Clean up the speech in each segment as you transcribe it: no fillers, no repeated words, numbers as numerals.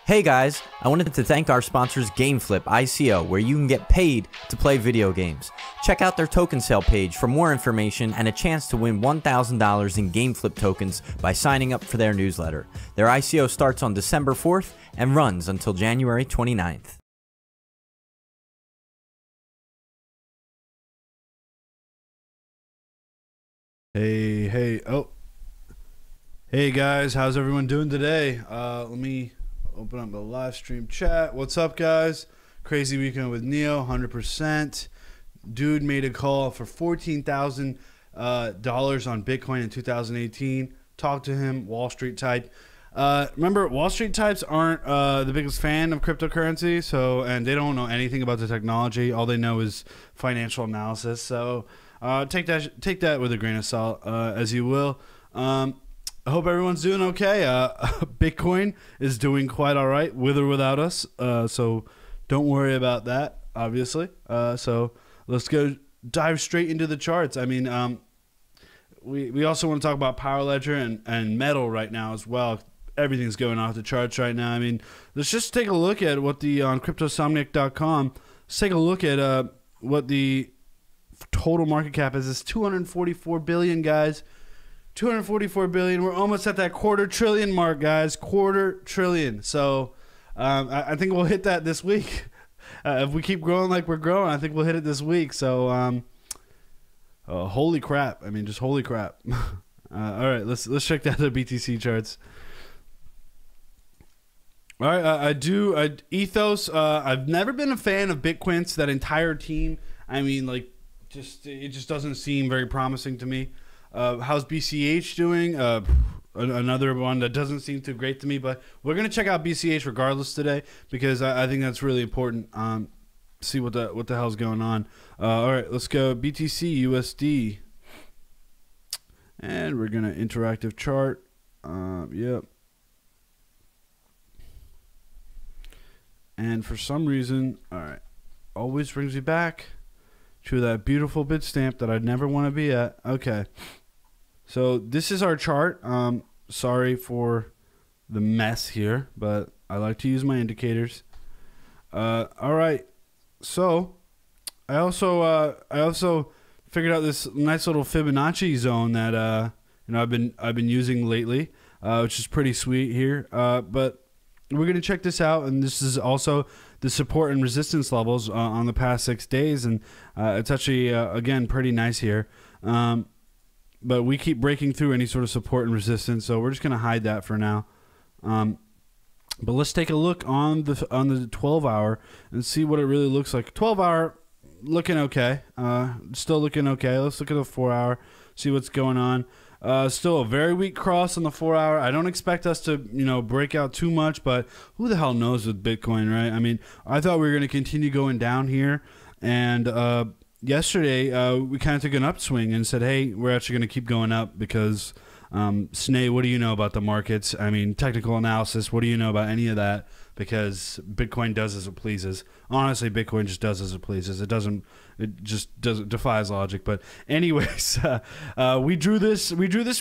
Hey guys, I wanted to thank our sponsors GameFlip ICO, where you can get paid to play video games. Check out their token sale page for more information and a chance to win $1,000 in GameFlip tokens by signing up for their newsletter. Their ICO starts on December 4th and runs until January 29th. Hey guys, how's everyone doing today? Let me open up the live stream chat. What's up, guys? Crazy weekend with Neo, 100%. Dude made a call for $14,000 on Bitcoin in 2018. Talk to him, Wall Street type. Remember, Wall Street types aren't the biggest fan of cryptocurrency, and they don't know anything about the technology. All they know is financial analysis. So take that with a grain of salt, as you will. I hope everyone's doing okay. Bitcoin is doing quite all right, with or without us. So don't worry about that, obviously. So let's go dive straight into the charts. I mean, we also want to talk about Power Ledger and metal right now as well. Everything's going off the charts right now. I mean, let's just take a look at what on cryptosomniac.com. Let's take a look at what the total market cap is. It's 244 billion, guys. 244 billion. We're almost at that $250 billion mark, guys. $250 billion. So I think we'll hit that this week. If we keep growing like we're growing, I think we'll hit it this week. So holy crap. I mean, just holy crap. All right, let's check out the BTC charts. All right, Ethos. I've never been a fan of Bitquints, that entire team. I mean, like, it just doesn't seem very promising to me. How's BCH doing? Another one that doesn't seem too great to me, but we're gonna check out BCH regardless today because I think that's really important. See what the hell's going on. All right, let's go BTC USD, and we're gonna interactive chart. Yep. And for some reason, all right, always brings me back to that beautiful Bitstamp that I'd never want to be at. Okay. So this is our chart. Sorry for the mess here, but I like to use my indicators. All right. So I also figured out this nice little Fibonacci zone that I've been using lately, which is pretty sweet here. But we're gonna check this out, and this is also the support and resistance levels on the past 6 days, and it's actually again pretty nice here. But we keep breaking through any sort of support and resistance, so we're just going to hide that for now. But let's take a look on the 12-hour and see what it really looks like. 12-hour looking okay, still looking okay. Let's look at the 4-hour, see what's going on. Still a very weak cross on the 4-hour. I don't expect us to break out too much, but who the hell knows with Bitcoin, right? I mean, I thought we were going to continue going down here, and yesterday, we kind of took an upswing and said, hey, we're actually going to keep going up because, Snay, what do you know about the markets? I mean, technical analysis, what do you know about any of that? Because Bitcoin does as it pleases. Honestly, Bitcoin just does as it pleases. It just defies logic. But anyways, we drew this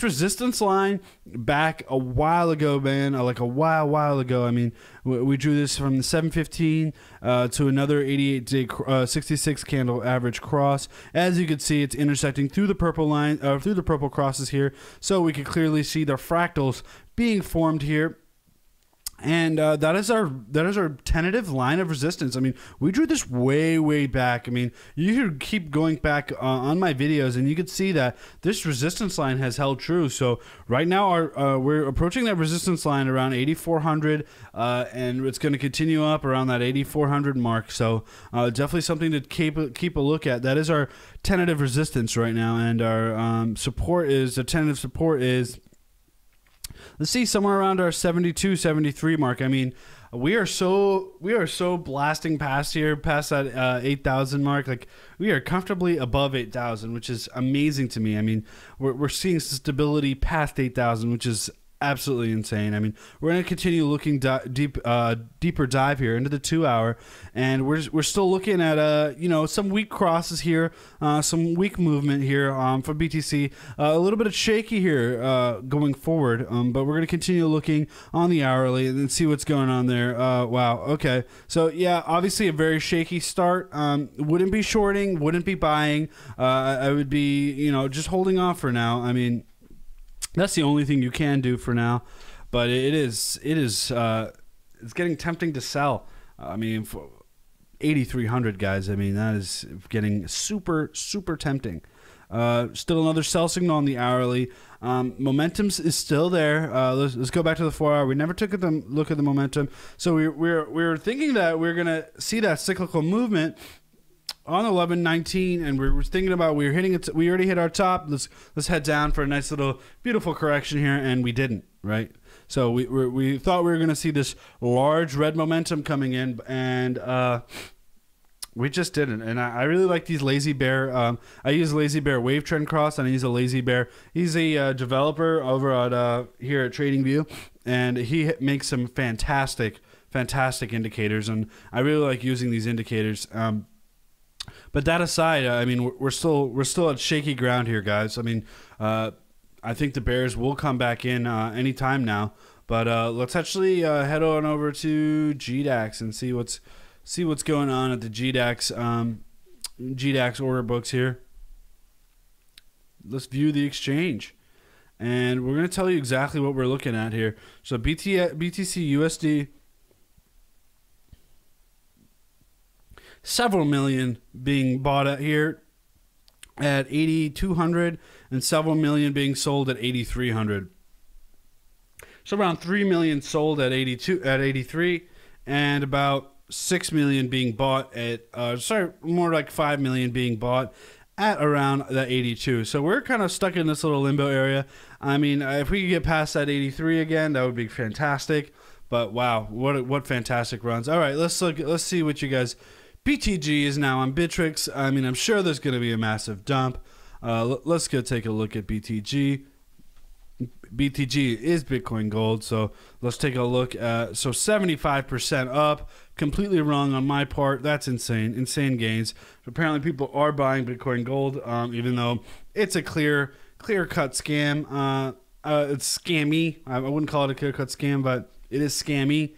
resistance line back a while ago, man. Like a while ago. I mean, we drew this from the 715 to another 88-day 66 candle average cross. As you can see, it's intersecting through the purple line, through the purple crosses here. So we can clearly see the fractals being formed here. And that is our tentative line of resistance. I mean, we drew this way back. I mean, you could keep going back on my videos, and you could see that this resistance line has held true. So right now, we're approaching that resistance line around 8,400, and it's going to continue up around that 8,400 mark. So definitely something to keep a look at. That is our tentative resistance right now, and our support is the tentative support is. Let's see, somewhere around our 72, 73 mark. I mean, we are so blasting past here, past that 8,000 mark. Like, we are comfortably above 8,000, which is amazing to me. I mean, we're seeing stability past 8,000, which is absolutely insane. I mean, we're going to continue looking deeper dive here into the 2-hour, and we're still looking at some weak crosses here, some weak movement here for BTC, a little bit of shaky here going forward, but we're going to continue looking on the hourly and then see what's going on there. Wow, okay, so yeah, obviously a very shaky start. Wouldn't be shorting, wouldn't be buying. I would be just holding off for now. I mean, that's the only thing you can do for now, but it's getting tempting to sell. I mean, for 8,300 guys, I mean, that is getting super tempting. Still another sell signal on the hourly. Momentum is still there. Let's go back to the 4-hour. We never took a look at the momentum, so we were thinking that we're gonna see that cyclical movement on 11.19, and we're thinking about we already hit our top. Let's head down for a nice little beautiful correction here, and we didn't, right? So we thought we were going to see this large red momentum coming in, and we just didn't. And I really like these Lazy Bear. I use Lazy Bear Wave Trend Cross, and I use a Lazy Bear. He's a developer over at here at TradingView, and he makes some fantastic indicators, and I really like using these indicators. But that aside, I mean, we're still at shaky ground here, guys. I mean, I think the bears will come back in any time now. But let's actually head on over to GDAX and see what's going on at the GDAX order books here. Let's view the exchange, and we're going to tell you exactly what we're looking at here. So BTC USD. Several million being bought at here at 8,200, and several million being sold at 8,300. So around 3 million sold at 83, and about 6 million being bought at more like 5 million being bought at around that 82. So we're kind of stuck in this little limbo area. I mean, if we could get past that 83 again, that would be fantastic. But wow, what fantastic runs. All right, let's see what you guys. BTG is now on Bittrex. I mean, I'm sure there's going to be a massive dump. Let's go take a look at BTG. BTG is Bitcoin Gold, so let's take a look at, so 75% up, completely wrong on my part. That's insane gains. Apparently people are buying Bitcoin Gold, even though it's a clear-cut scam. It's scammy. I wouldn't call it a clear-cut scam, but it is scammy.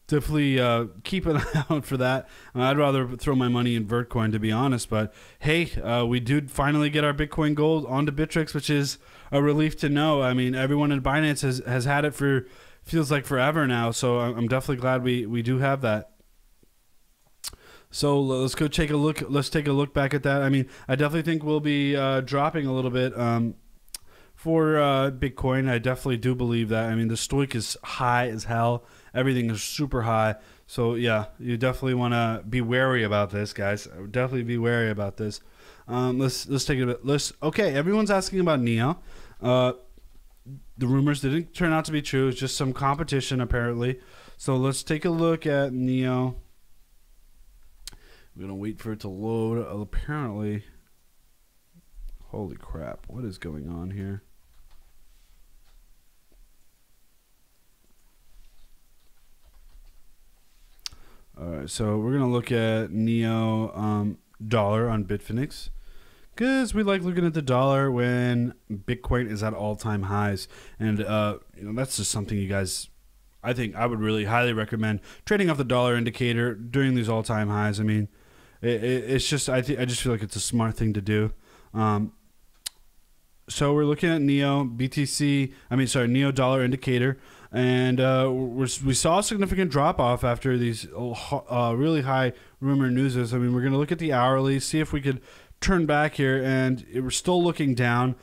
Definitely keep an eye out for that. I'd rather throw my money in Vertcoin, to be honest. But hey, we do finally get our Bitcoin Gold onto Bittrex, which is a relief to know. I mean, everyone in Binance has had it for, feels like forever now. So I'm definitely glad we do have that. So let's go take a look. Let's take a look back at that. I mean, I definitely think we'll be dropping a little bit for Bitcoin. I definitely do believe that. I mean, the stoic is high as hell. Everything is super high. So yeah, you definitely want to be wary about this, guys. Definitely be wary about this. Let's take a bit. Okay, everyone's asking about Neo. The rumors didn't turn out to be true. It's just some competition apparently. So let's take a look at Neo. We're gonna wait for it to load. Apparently, holy crap! What is going on here? All right, so we're gonna look at Neo dollar on Bitfinex, because we like looking at the dollar when Bitcoin is at all-time highs, and that's just something you guys, I think I would really highly recommend trading off the dollar indicator during these all-time highs. I mean, it's just I just feel like it's a smart thing to do. So we're looking at Neo Neo dollar indicator, and we saw a significant drop off after these really high rumor newses. I mean, we're gonna look at the hourly, see if we could turn back here, and we're still looking down.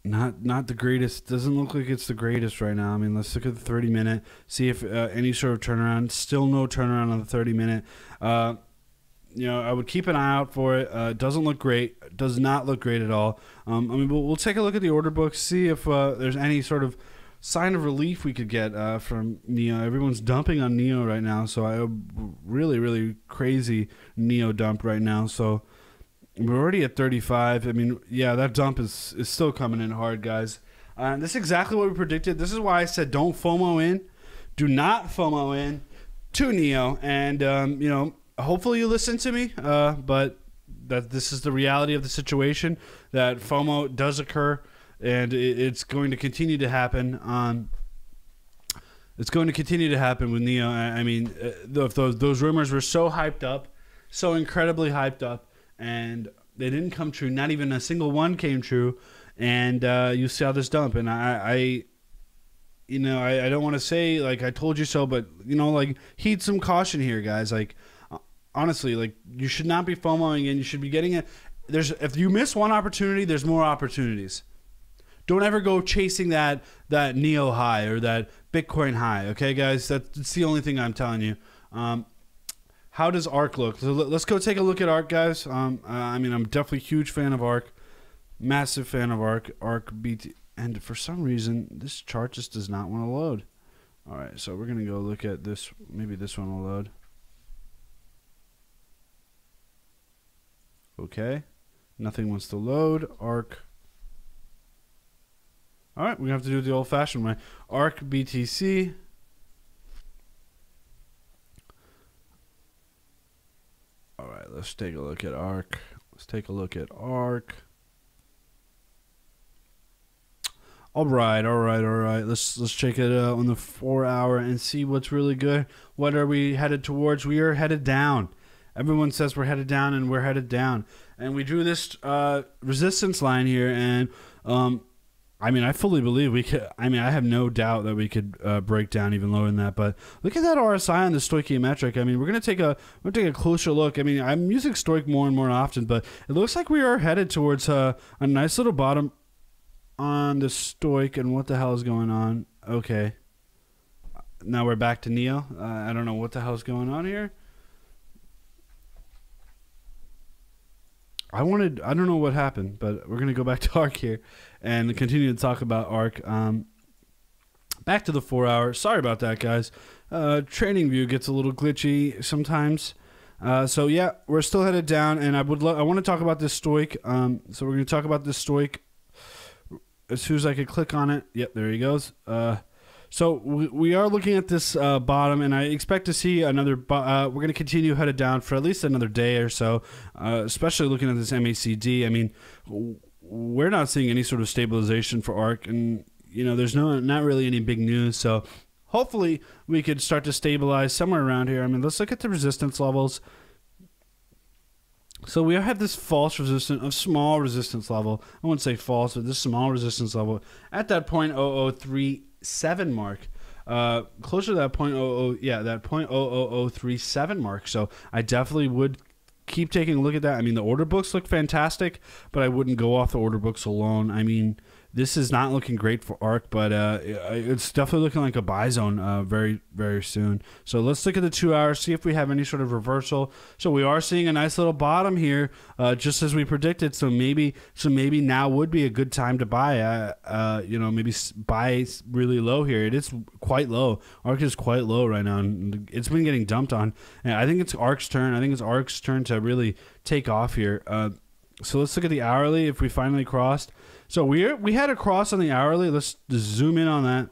Not the greatest. Doesn't look like it's the greatest right now. I mean, let's look at the 30-minute, see if any sort of turnaround. Still no turnaround on the 30-minute. I would keep an eye out for it. It doesn't look great. It does not look great at all. I mean, we'll take a look at the order book, see if there's any sort of sign of relief we could get from Neo. Everyone's dumping on Neo right now, so I really, really crazy Neo dump right now. So we're already at 35. I mean, yeah, that dump is still coming in hard, guys. This is exactly what we predicted. This is why I said don't FOMO in. Do not FOMO in to Neo. And, hopefully you listen to me, but that this is the reality of the situation, that FOMO does occur, and it's going to continue to happen. It's going to continue to happen with Neo. I mean, those rumors were so hyped up, so incredibly hyped up, and they didn't come true. Not even a single one came true, and you saw this dump. And I don't want to say like I told you so, but like heed some caution here, guys. Like honestly, like you should not be FOMOing in. You should be getting it. If you miss one opportunity, there's more opportunities. Don't ever go chasing that Neo high or that Bitcoin high. Okay, guys, that's the only thing I'm telling you. How does Ark look? So let's go take a look at Ark, guys. I mean, I'm definitely a huge fan of Ark, massive fan of Ark. Ark BT, and for some reason, this chart just does not want to load. All right, so we're gonna go look at this. Maybe this one will load. Okay, nothing wants to load. Ark. All right, we're gonna have to do it the old-fashioned way. Ark BTC. All right, let's take a look at Ark. Let's take a look at Ark. All right. Let's check it out on the 4-hour and see what's really good. What are we headed towards? We are headed down. Everyone says we're headed down, and we're headed down. And we drew this resistance line here, and I mean, I fully believe we could. I mean, I have no doubt that we could break down even lower than that. But look at that RSI on the stoichiometric. I mean, we're gonna take a closer look. I mean, I'm using stoic more and more often, but it looks like we are headed towards a nice little bottom on the stoic. And what the hell is going on? Okay, now we're back to Neo. I don't know what the hell is going on here. I don't know what happened, but we're going to go back to Ark here and continue to talk about Ark. Back to the 4 hour. Sorry about that, guys. Trading view gets a little glitchy sometimes. So yeah, we're still headed down, and I want to talk about this stoic. So we're going to talk about this stoic as soon as I can click on it. Yep, there he goes. So we are looking at this bottom, and I expect to see another. We're going to continue headed down for at least another day or so, especially looking at this MACD. I mean, we're not seeing any sort of stabilization for Ark, and there's not really any big news. So hopefully we could start to stabilize somewhere around here. I mean, let's look at the resistance levels. So we have this false resistance, a small resistance level. I wouldn't say false, but this small resistance level at that 0.0037 mark. Closer to that 0.0037 mark. So I definitely would keep taking a look at that. I mean, the order books look fantastic, but I wouldn't go off the order books alone. I mean, this is not looking great for Ark, but it's definitely looking like a buy zone very, very soon. So let's look at the 2 hours, see if we have any sort of reversal. So we are seeing a nice little bottom here, just as we predicted. So maybe now would be a good time to buy. Maybe buy really low here. It is quite low. Ark is quite low right now, and it's been getting dumped on. And I think it's Ark's turn. I think it's Ark's turn to really take off here. So let's look at the hourly. If we finally crossed. So we had a cross on the hourly. Let's zoom in on that.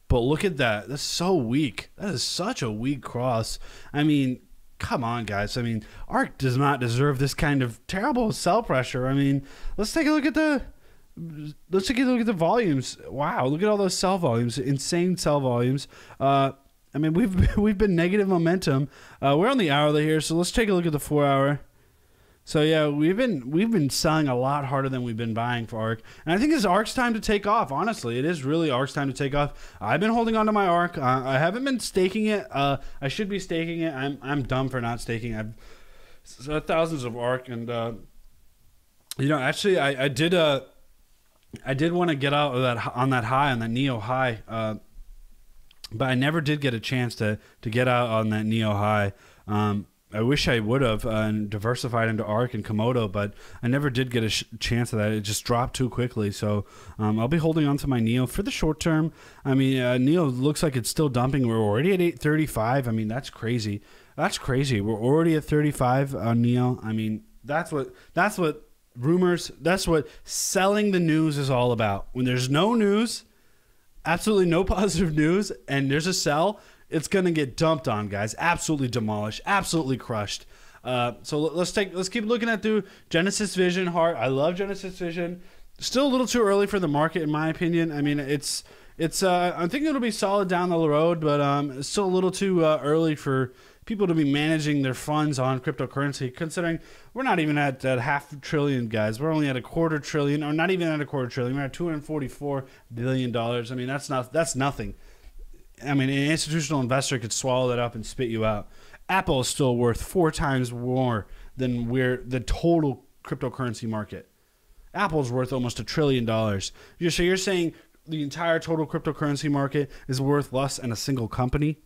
But look at that. That's so weak. That is such a weak cross. I mean, come on, guys. I mean, Ark does not deserve this kind of terrible sell pressure. I mean, let's take a look at the volumes. Wow, look at all those sell volumes. Insane sell volumes. I mean, we've been negative momentum. We're on the hourly here, so let's take a look at the 4 hour. So yeah, we've been selling a lot harder than we've been buying for Ark, and I think it's Ark's time to take off. Honestly, it is really Ark's time to take off. I've been holding on to my Ark. I haven't been staking it. I should be staking it. I'm dumb for not staking. I've thousands of Ark, and actually I did want to get out of that on that Neo high, but I never did get a chance to get out on that Neo high. I wish I would have diversified into Ark and Komodo, but I never did get a chance of that. It just dropped too quickly. So I'll be holding on to my Neo for the short term. I mean, Neo looks like it's still dumping. We're already at 835. I mean, that's crazy. That's crazy. We're already at 35 on Neo. I mean, that's what rumors, that's what selling the news is all about. When there's no news, absolutely no positive news, and there's a sell, it's going to get dumped on, guys. Absolutely demolished. Absolutely crushed. So let's keep looking at the Genesis Vision. I love Genesis Vision. Still a little too early for the market, in my opinion. I mean, it's I think it'll be solid down the road, but it's still a little too early for people to be managing their funds on cryptocurrency, considering we're not even at $500 billion, guys. We're only at $250 billion, or not even at $250 billion. We're at $244 billion. I mean, that's nothing. I mean, an institutional investor could swallow that up and spit you out. Apple is still worth 4 times more than the total cryptocurrency market. Apple's worth almost $1 trillion. So you're saying the entire total cryptocurrency market is worth less than a single company?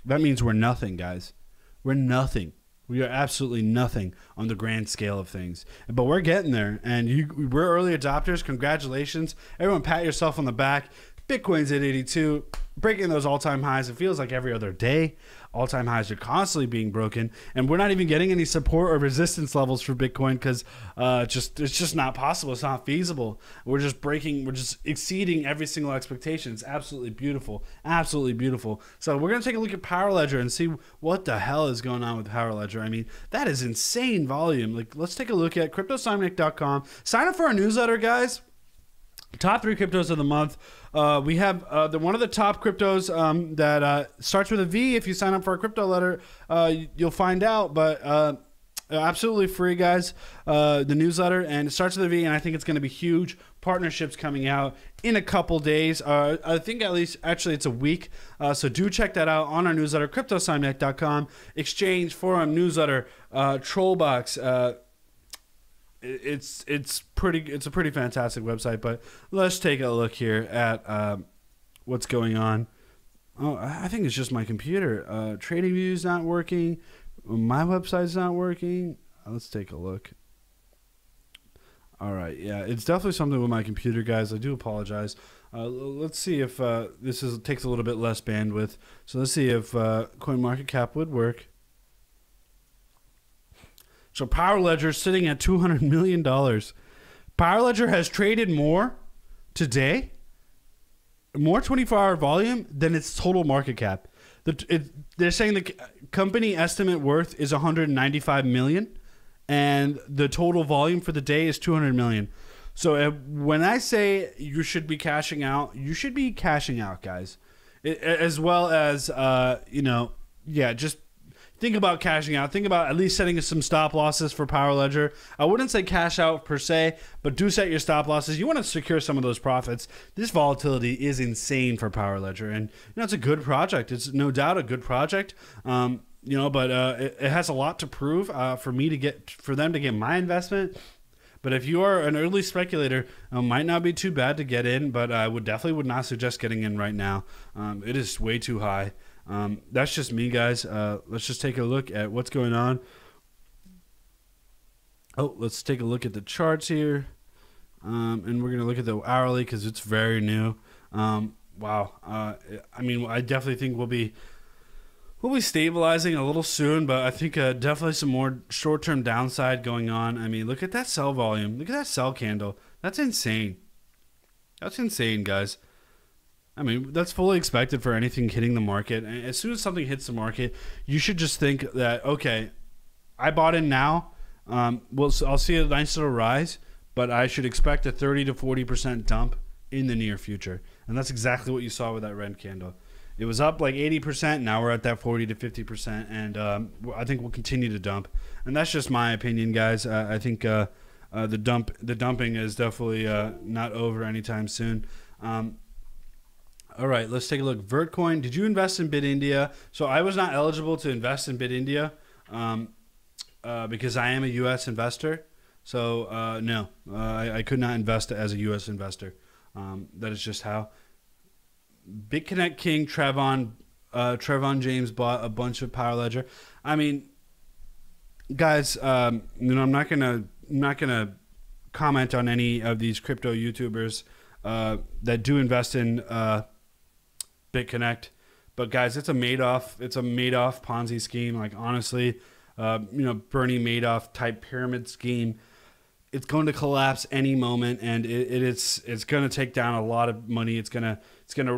That means we're nothing, guys. We're nothing. We are absolutely nothing on the grand scale of things. But we're getting there, and we're early adopters. Congratulations. Everyone pat yourself on the back. Bitcoin's at 82, breaking those all-time highs. It feels like every other day. All-time highs are constantly being broken, and we're not even getting any support or resistance levels for Bitcoin because it's just not possible. It's not feasible. We're just exceeding every single expectation. It's absolutely beautiful. Absolutely beautiful. So we're going to take a look at Power Ledger and see what the hell is going on with Power Ledger. I mean, that is insane volume. Like, let's take a look at CryptoSimonic.com. Sign up for our newsletter, guys. Top 3 cryptos of the month. We have one of the top cryptos that starts with a V. If you sign up for our crypto letter, you'll find out. But absolutely free, guys. The newsletter, and it starts with a V, and I think it's going to be huge. Partnerships coming out in a couple days. I think actually it's a week. So do check that out on our newsletter, CryptoSimonic.com. Exchange, forum, newsletter, Trollbox. It's a pretty fantastic website, but let's take a look here at what's going on. Oh, I think it's just my computer. Trading View's not working. My website's not working. Let's take a look. All right, yeah, it's definitely something with my computer, guys. I do apologize. Let's see if this takes a little bit less bandwidth. So let's see if CoinMarketCap would work. So Power Ledger sitting at $200 million. Power Ledger has traded more today, more 24-hour volume than its total market cap. They're saying the company estimate worth is $195 million, and the total volume for the day is $200 million. So when I say you should be cashing out, you should be cashing out, guys. As well as, just think about cashing out. Think about at least setting some stop losses for Power Ledger. I wouldn't say cash out per se, but do set your stop losses. You want to secure some of those profits. This volatility is insane for Power Ledger, and it's a good project. It's no doubt a good project. But it has a lot to prove for them to get my investment. But if you are an early speculator, it might not be too bad to get in, but I definitely would not suggest getting in right now. It is way too high. That's just me, guys. Let's just take a look at what's going on. Oh, let's take a look at the charts here. And we're going to look at the hourly because it's very new. Wow. I definitely think we'll be stabilizing a little soon, but I think definitely some more short-term downside going on. I mean, look at that sell volume. Look at that sell candle. That's insane. That's insane, guys. I mean, that's fully expected for anything hitting the market. And as soon as something hits the market, you should just think that, okay, I bought in now. I'll see a nice little rise, but I should expect a 30 to 40% dump in the near future. And that's exactly what you saw with that red candle. It was up like 80%. Now we're at that 40 to 50%, and I think we'll continue to dump. And that's just my opinion, guys. I think the dumping is definitely not over anytime soon. All right, let's take a look. Vertcoin. Did you invest in BitIndia? So I was not eligible to invest in BitIndia because I am a U.S. investor. So no, I could not invest as a U.S. investor. That is just how. Bitconnect King Trevon James bought a bunch of Power Ledger. I mean, guys, I'm not gonna comment on any of these crypto YouTubers that do invest in Bitconnect, but guys, it's a Madoff Ponzi scheme. Like, honestly, Bernie Madoff type pyramid scheme. It's going to collapse any moment, and it's going to take down a lot of money. It's going to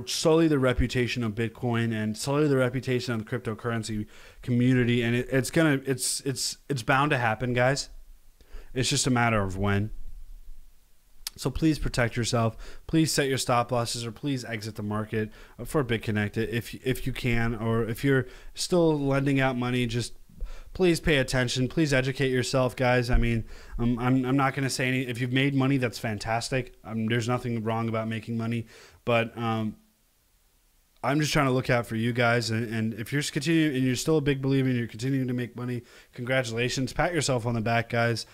sully the reputation of Bitcoin and sully the reputation of the cryptocurrency community, and it's bound to happen, guys. It's just a matter of when. So please protect yourself. Please set your stop losses, or please exit the market for Bitconnect if you can, or if you're still lending out money, just please pay attention. Please educate yourself, guys. I mean, I'm not going to say any. If you've made money, that's fantastic. There's nothing wrong about making money, but I'm just trying to look out for you guys. And if you're continuing and you're still a big believer and you're continuing to make money, congratulations. Pat yourself on the back, guys.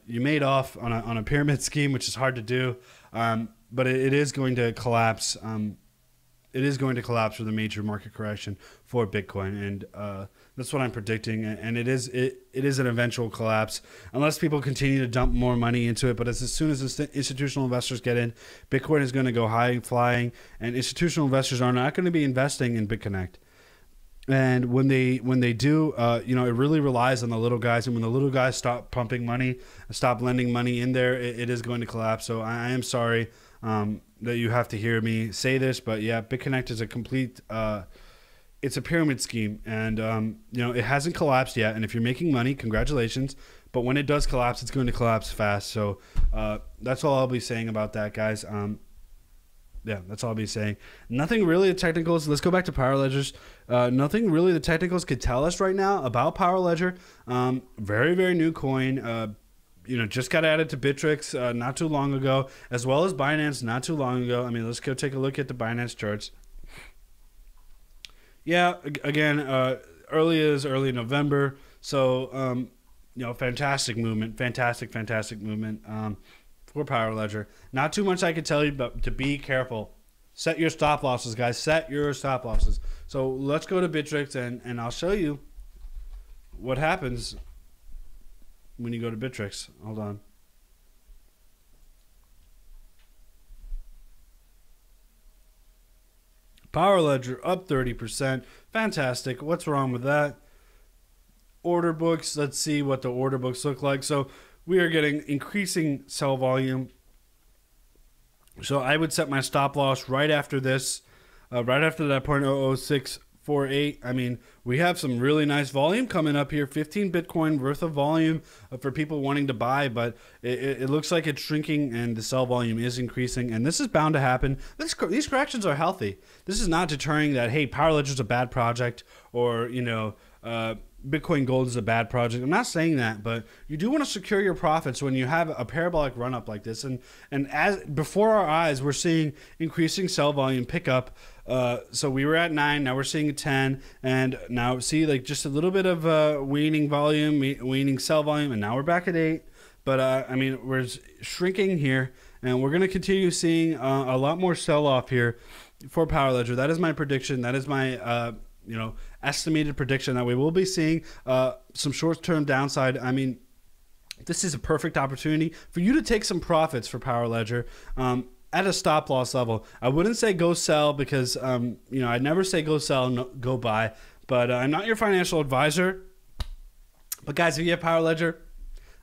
You made off on a pyramid scheme, which is hard to do, but it is going to collapse. It is going to collapse with a major market correction for Bitcoin, and that's what I'm predicting. And it is an eventual collapse unless people continue to dump more money into it. But as soon as institutional investors get in, Bitcoin is going to go high flying, and institutional investors are not going to be investing in Bitconnect. And when they do, it really relies on the little guys. And when the little guys stop pumping money, stop lending money in there, it is going to collapse. So I am sorry that you have to hear me say this, but yeah, Bitconnect is a complete, it's a pyramid scheme, and it hasn't collapsed yet. And if you're making money, congratulations. But when it does collapse, it's going to collapse fast. So that's all I'll be saying about that, guys. Yeah, that's all I'll be saying. Nothing really the technicals. Let's go back to Power Ledgers. Nothing really the technicals could tell us right now about Power Ledger. Very, very new coin. Just got added to Bittrex not too long ago, as well as Binance not too long ago. I mean, let's go take a look at the Binance charts. Yeah, again, early November. So, fantastic movement, fantastic movement for Power Ledger. Not too much I could tell you, but to be careful. Set your stop losses, guys. Set your stop losses. So let's go to Bittrex, and I'll show you what happens when you go to Bittrex. Hold on. Power Ledger up 30%. Fantastic. What's wrong with that? Order books. Let's see what the order books look like. So we are getting increasing sell volume. So I would set my stop loss right after this, right after that 0.00648. I mean, we have some really nice volume coming up here. 15 Bitcoin worth of volume for people wanting to buy, but it looks like it's shrinking and the sell volume is increasing, and this is bound to happen. These corrections are healthy. This is not deterring that, hey, Power Ledger is a bad project, or, you know, Bitcoin Gold is a bad project. I'm not saying that, but you do want to secure your profits when you have a parabolic run up like this. And as before our eyes, we're seeing increasing sell volume pick up. So we were at 9, now we're seeing 10, and now see like just a little bit of waning volume, waning sell volume, and now we're back at 8. But I mean, we're shrinking here, and we're going to continue seeing a lot more sell off here for Power Ledger. That is my prediction. That is my estimated prediction that we will be seeing some short-term downside. I mean, this is a perfect opportunity for you to take some profits for Power Ledger at a stop loss level. I wouldn't say go sell because I'd never say go sell, no, go buy. But I'm not your financial advisor. But guys, if you have Power Ledger,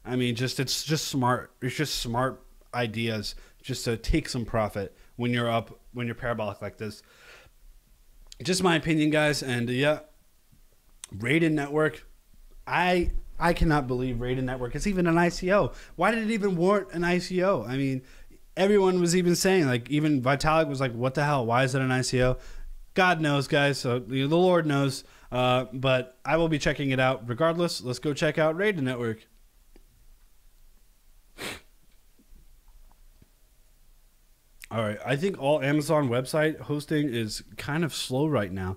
I mean, it's just smart. It's just smart ideas just to take some profit when you're up, when you're parabolic like this. Just my opinion, guys. And yeah, Raiden Network, I cannot believe Raiden Network is even an ICO. Why did it even warrant an ICO? I mean, everyone was even saying, like, even Vitalik was like, what the hell? Why is it an ICO? God knows, guys. So the Lord knows. But I will be checking it out regardless. Let's go check out Raiden Network. All right, I think all Amazon website hosting is kind of slow right now,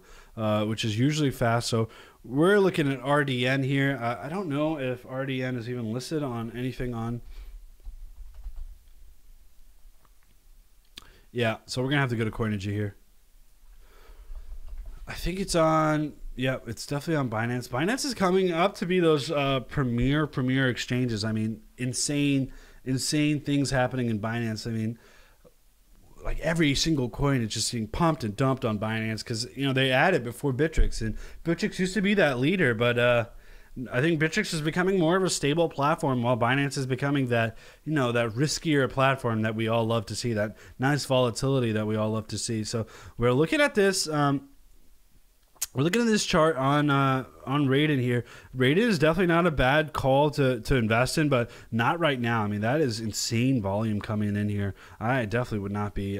which is usually fast. So we're looking at RDN here. I don't know if RDN is even listed on anything on. Yeah, so we're going to have to go to Coinigy here. I think it's on, yeah, it's definitely on Binance. Binance is coming up to be those premier exchanges. I mean, insane things happening in Binance. I mean, like every single coin is just being pumped and dumped on Binance because, you know, they added before Bittrex, and Bittrex used to be that leader, but I think Bittrex is becoming more of a stable platform while Binance is becoming that, you know, that riskier platform that we all love to see, that nice volatility that we all love to see. So we're looking at this. We're looking at this chart on Raiden here. Raiden is definitely not a bad call to invest in, but not right now. I mean, that is insane volume coming in here. I definitely would not be.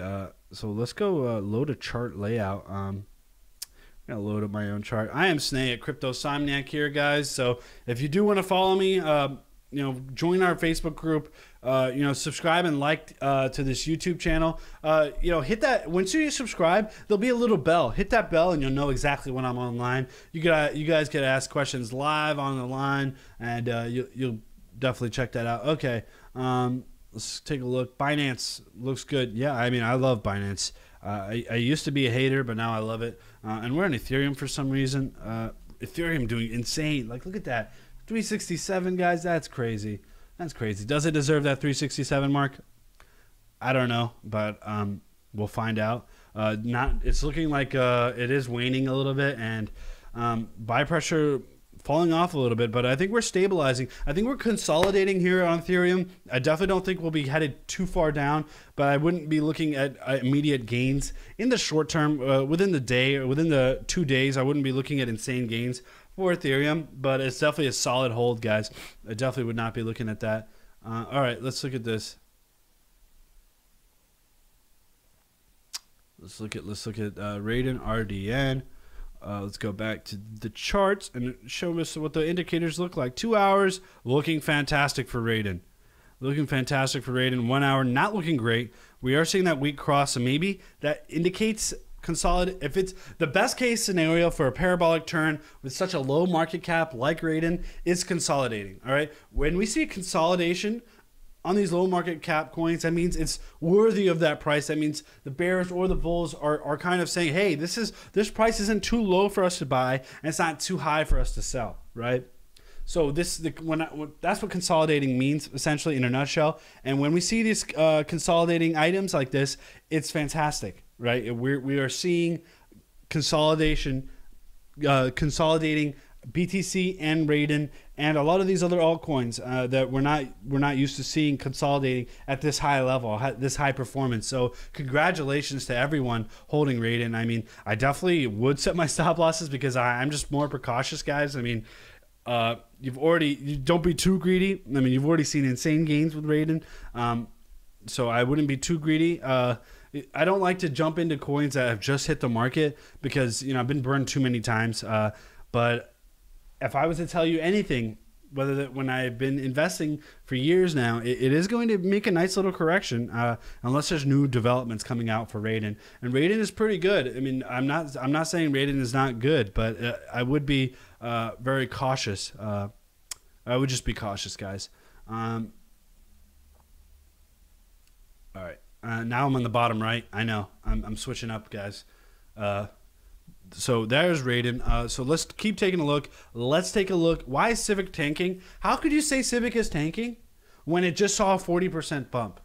So let's go load a chart layout. I'm going to load up my own chart. I am Snay at Crypto Somniac here, guys. So if you do want to follow me, join our Facebook group. Subscribe and like to this YouTube channel. Hit that. Once you subscribe, there'll be a little bell. Hit that bell, and you'll know exactly when I'm online. You guys get asked questions live on the line, and you'll definitely check that out. Okay, let's take a look. Binance looks good. Yeah, I mean, I love Binance. I used to be a hater, but now I love it. And we're on Ethereum for some reason. Ethereum doing insane. Like, look at that. 367, guys. That's crazy. That's crazy. Does it deserve that 367 mark? I don't know, but we'll find out. It's looking like it is waning a little bit, and buy pressure falling off a little bit, but I think we're stabilizing. I think we're consolidating here on Ethereum. I definitely don't think we'll be headed too far down, but I wouldn't be looking at immediate gains in the short term. Within the day or within the 2 days, I wouldn't be looking at insane gains for Ethereum, but it's definitely a solid hold, guys. I definitely would not be looking at that. All right, let's look at this. Let's look at Raiden RDN. Let's go back to the charts and show us what the indicators look like. 2 hours looking fantastic for Raiden. 1 hour not looking great. We are seeing that weak cross, so maybe that indicates consolidate. If it's the best case scenario for a parabolic turn with such a low market cap like Raiden, is consolidating. All right, when we see consolidation on these low market cap coins, that means it's worthy of that price. That means the bears or the bulls are kind of saying, hey, this price isn't too low for us to buy, and it's not too high for us to sell, right? So that's what consolidating means, essentially, in a nutshell. And when we see these consolidating items like this, it's fantastic, right? We are seeing consolidation, consolidating BTC and Raiden and a lot of these other altcoins that we're not used to seeing consolidating at this high level, this high performance. So congratulations to everyone holding Raiden. I mean, I definitely would set my stop losses because I'm just more precautious, guys. I mean, you don't be too greedy. I mean, you've already seen insane gains with Raiden. So I wouldn't be too greedy. I don't like to jump into coins that have just hit the market because, you know, I've been burned too many times. But if I was to tell you anything, when I've been investing for years now, it is going to make a nice little correction, unless there's new developments coming out for Raiden. And Raiden is pretty good. I mean, I'm not saying Raiden is not good, but I would be very cautious. I would just be cautious, guys. All right. Now I'm on the bottom right. I know. I'm switching up, guys. So there's Raiden. So let's keep taking a look. Let's take a look. Why is Civic tanking? How could you say Civic is tanking when it just saw a 40% bump?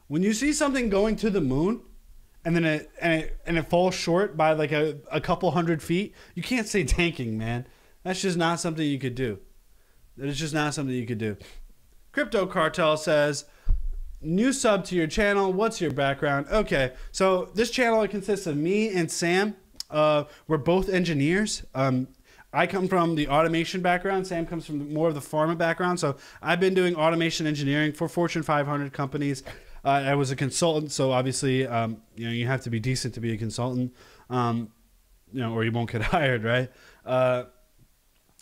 When you see something going to the moon and then it falls short by like a couple 100 feet, you can't say tanking, man. That's just not something you could do. That is just not something you could do. Crypto Cartel says, new sub to your channel. What's your background? Okay, so this channel consists of me and Sam. We're both engineers. I come from the automation background. Sam comes from more of the pharma background. So I've been doing automation engineering for Fortune 500 companies. I was a consultant, so obviously, you know, you have to be decent to be a consultant, you know, or you won't get hired, right?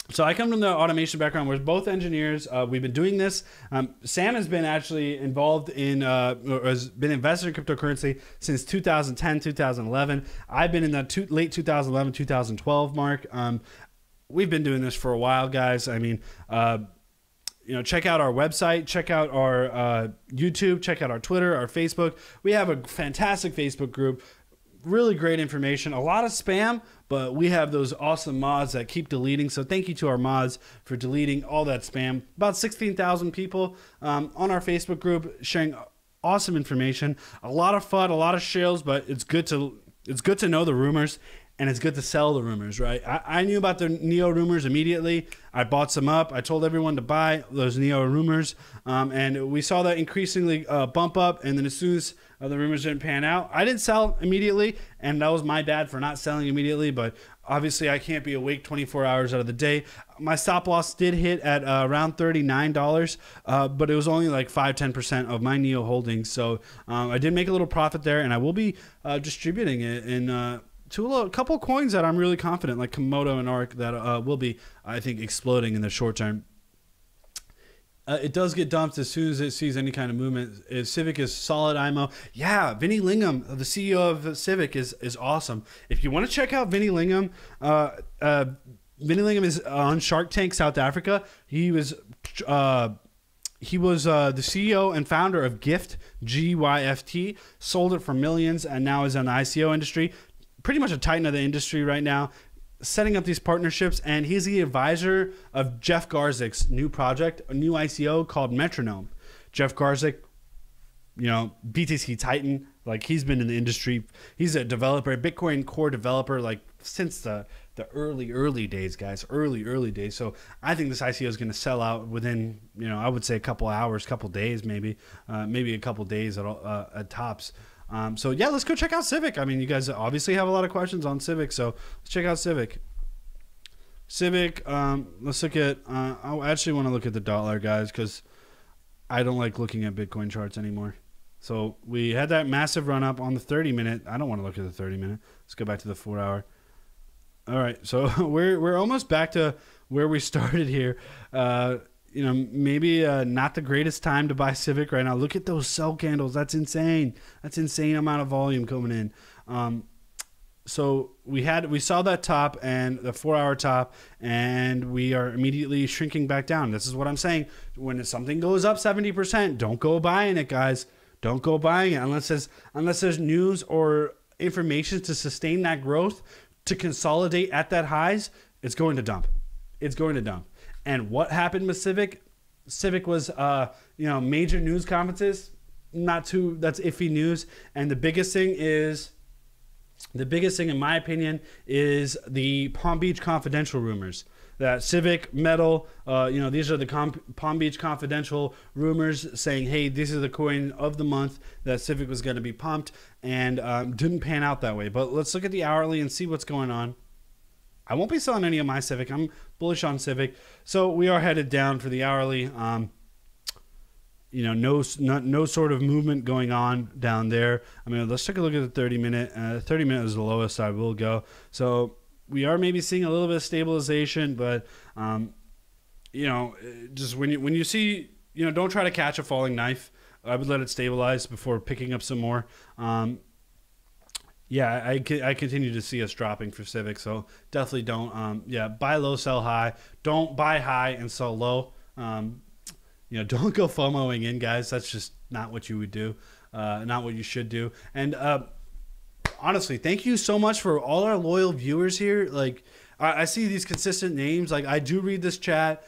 So I come from the automation background. We're both engineers. We've been doing this. Sam has been actually involved in, or has been invested in cryptocurrency since 2010, 2011. I've been in the late 2011, 2012 mark. We've been doing this for a while, guys. I mean, you know, check out our website, check out our YouTube, check out our Twitter, our Facebook. We have a fantastic Facebook group. Really great information, a lot of spam, but we have those awesome mods that keep deleting. So thank you to our mods for deleting all that spam. About 16,000 people on our Facebook group sharing awesome information. A lot of fun, a lot of shills, but it's good to know the rumors. And it's good to sell the rumors, right? I knew about the Neo rumors immediately. I bought some up. I told everyone to buy those Neo rumors. And we saw that increasingly bump up. And then as soon as the rumors didn't pan out, I didn't sell immediately. And that was my bad for not selling immediately. But obviously, I can't be awake 24 hours out of the day. My stop loss did hit at around $39. But it was only like 5-10% of my Neo holdings. So I did make a little profit there. And I will be distributing it in... to a couple of coins that I'm really confident, like Komodo and Ark, that will be, I think, exploding in the short term. It does get dumped as soon as it sees any kind of movement. If Civic is solid IMO, yeah, Vinny Lingham, the CEO of Civic, is awesome. If you want to check out Vinny Lingham, Vinny Lingham is on Shark Tank South Africa. He was the CEO and founder of Gift, GYFT, sold it for millions, and now is in the ICO industry. Pretty much a titan of the industry right now, setting up these partnerships, and he's the advisor of Jeff Garczyk's new project, a new ICO called Metronome. Jeff Garczyk, you know, BTC titan, like he's been in the industry. He's a developer, a Bitcoin core developer, like since the early days, guys, early days. So I think this ICO is going to sell out within, you know, I would say a couple hours, couple days, maybe a couple days at tops. So yeah, let's go check out Civic. I mean, you guys obviously have a lot of questions on Civic, so let's check out Civic. Let's look at, I actually want to look at the dollar, guys, because I don't like looking at Bitcoin charts anymore. So we had that massive run up on the 30-minute. I don't want to look at the 30-minute. Let's go back to the 4-hour. All right, so we're almost back to where we started here. You know, maybe not the greatest time to buy Civic right now. Look at those sell candles. That's insane. That's insane amount of volume coming in. So we saw that top and the 4-hour top, and we are immediately shrinking back down. This is what I'm saying. When something goes up 70%, don't go buying it, guys. Don't go buying it unless there's news or information to sustain that growth, to consolidate at that highs. It's going to dump. it's going to dump. And what happened with Civic? Civic was, major news conferences. That's iffy news. And the biggest thing in my opinion is the Palm Beach Confidential rumors. That Civic, Metal, these are the Palm Beach Confidential rumors saying, hey, this is the coin of the month that Civic was going to be pumped, and didn't pan out that way. But let's look at the hourly and see what's going on. I won't be selling any of my Civic. I'm bullish on Civic. So we are headed down for the hourly. No sort of movement going on down there. I mean, let's take a look at the 30-minute. 30-minute is the lowest I will go. So we are maybe seeing a little bit of stabilization, but just when you see, don't try to catch a falling knife. I would let it stabilize before picking up some more. I continue to see us dropping for Civic, so definitely don't. Buy low, sell high. Don't buy high and sell low. Don't go FOMOing in, guys. That's just not what you would do, not what you should do. And honestly, thank you so much for all our loyal viewers here. Like, I see these consistent names. Like, I do read this chat.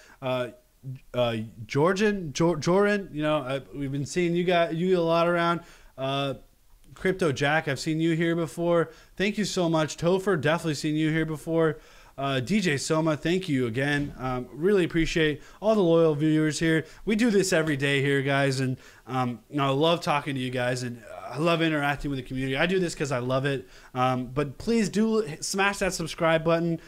Joran, we've been seeing you a lot around. Crypto Jack, I've seen you here before. Thank you so much. Topher, definitely seen you here before. DJ Soma, thank you again. Really appreciate all the loyal viewers here. We do this every day here, guys, and I love talking to you guys, and I love interacting with the community. I do this because I love it. But please do smash that subscribe button.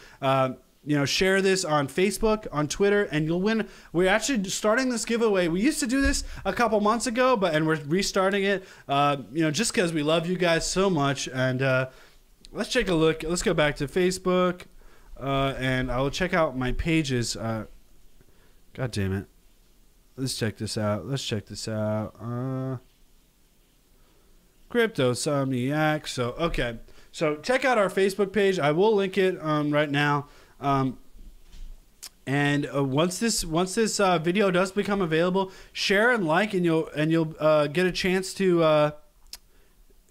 Share this on Facebook, on Twitter, and you'll win. We're actually starting this giveaway. We used to do this a couple months ago, and we're restarting it. Just because we love you guys so much. And let's take a look. Let's go back to Facebook. And I will check out my pages. God damn it. Let's check this out. Crypto Somniac. So check out our Facebook page. I will link it right now. And once this video does become available, share and like, and you'll get a chance to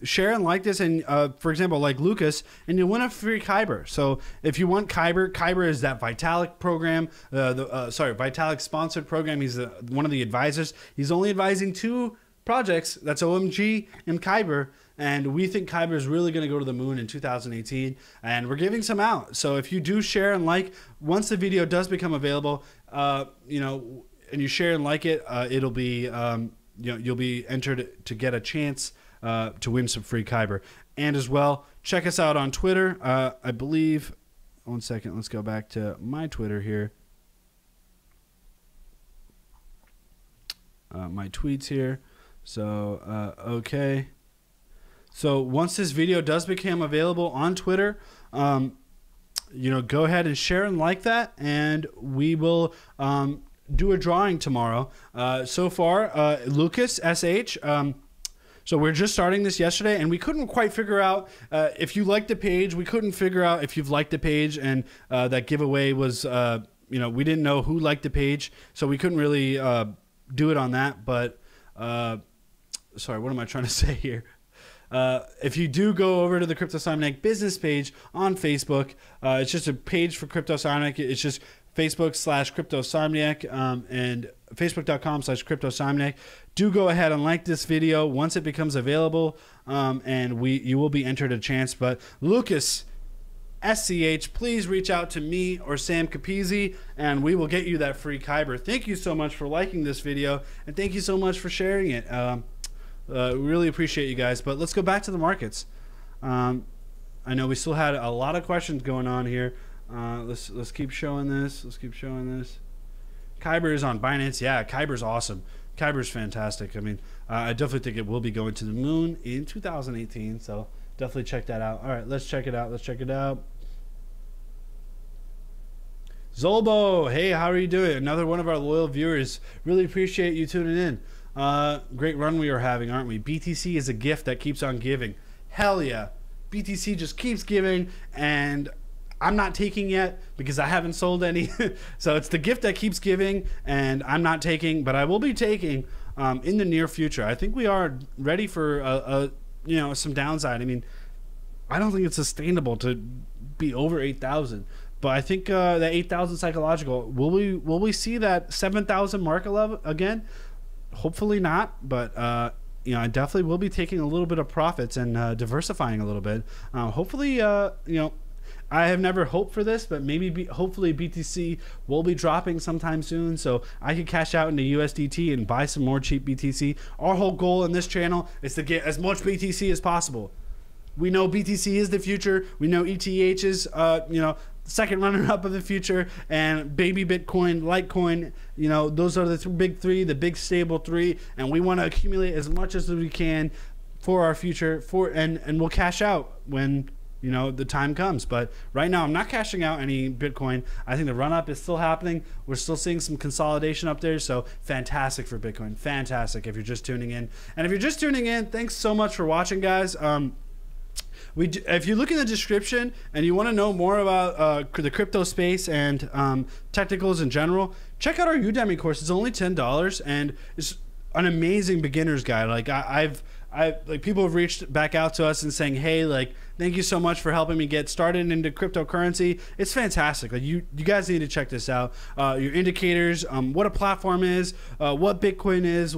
share and like this, and for example, like Lucas, and you'll win a free Kyber. So if you want Kyber is that Vitalik program, Vitalik sponsored program. He's one of the advisors. He's only advising 2 projects. That's OMG and Kyber. And we think Kyber is really going to go to the moon in 2018, and we're giving some out. So if you do share and like, once the video does become available, and you share and like it, it'll be, you'll be entered to get a chance to win some free Kyber. And as well, check us out on Twitter. I believe, one second, let's go back to my Twitter here. My tweets here. So, okay. So once this video does become available on Twitter, go ahead and share and like that, and we will do a drawing tomorrow. So far, Lucas SH. So we're just starting this yesterday, and we couldn't quite figure out if you liked the page. We couldn't figure out if you've liked the page, and that giveaway was, we didn't know who liked the page, so we couldn't really do it on that. But sorry, what am I trying to say here? If you do go over to the Crypto Somniac business page on Facebook, it's just a page for Crypto Somniac. It's just Facebook/Crypto Somniac, and Facebook.com/Crypto Somniac. Do go ahead and like this video once it becomes available, and you will be entered a chance. But Lucas SCH, please reach out to me or Sam Capizzi, and we will get you that free Kyber. Thank you so much for liking this video, and thank you so much for sharing it. Really appreciate you guys. But let's go back to the markets. I know we still had a lot of questions going on here. Let's keep showing this. Kyber is on Binance. Yeah, Kyber's awesome. Kyber's fantastic. I mean, I definitely think it will be going to the moon in 2018. So definitely check that out. All right, let's check it out. Zolbo, hey, how are you doing? Another one of our loyal viewers. Really appreciate you tuning in. Great run we are having, aren't we? BTC is a gift that keeps on giving. Hell yeah. BTC just keeps giving, and I'm not taking yet because I haven't sold any. So it's the gift that keeps giving, and I'm not taking, but I will be taking in the near future. I think we are ready for some downside. I mean, I don't think it's sustainable to be over 8,000, But I think the 8,000 psychological, will we see that 7,000 mark again? Hopefully not, but you know, I definitely will be taking a little bit of profits and diversifying a little bit. Hopefully, you know, I have never hoped for this, but maybe hopefully BTC will be dropping sometime soon, so I could cash out into USDT and buy some more cheap BTC. Our whole goal in this channel is to get as much BTC as possible. We know BTC is the future. We know ETH is, you know, second runner-up of the future, and baby Bitcoin, Litecoin, you know, those are the big three, the big stable three, and we want to accumulate as much as we can for our future, and we'll cash out when, you know, the time comes. But right now I'm not cashing out any Bitcoin. I think the run-up is still happening. We're still seeing some consolidation up there, so fantastic for Bitcoin. Fantastic if you're just tuning in. And if you're just tuning in, thanks so much for watching, guys. If you look in the description and you want to know more about the crypto space and technicals in general, check out our Udemy course. It's only $10, and it's an amazing beginner's guide. Like like people have reached back out to us and saying, hey, like, thank you so much for helping me get started into cryptocurrency. It's fantastic. Like, you guys need to check this out. Your indicators, what a platform is, what Bitcoin is,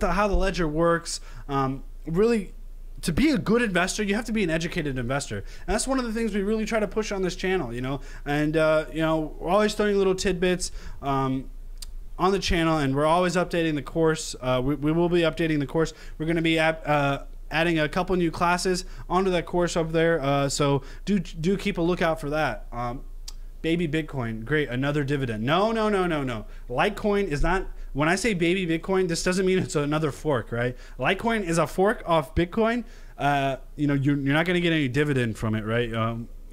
how the ledger works. Really, to be a good investor, you have to be an educated investor. And that's one of the things we really try to push on this channel, you know. And, you know, we're always throwing little tidbits on the channel, and we're always updating the course. We will be updating the course. We're going to be adding a couple new classes onto that course up there. So do keep a lookout for that. Baby Bitcoin, great, another dividend. No. Litecoin is not. When I say baby Bitcoin, this doesn't mean it's another fork, right? Litecoin is a fork off Bitcoin. You know, you're not going to get any dividend from it, right?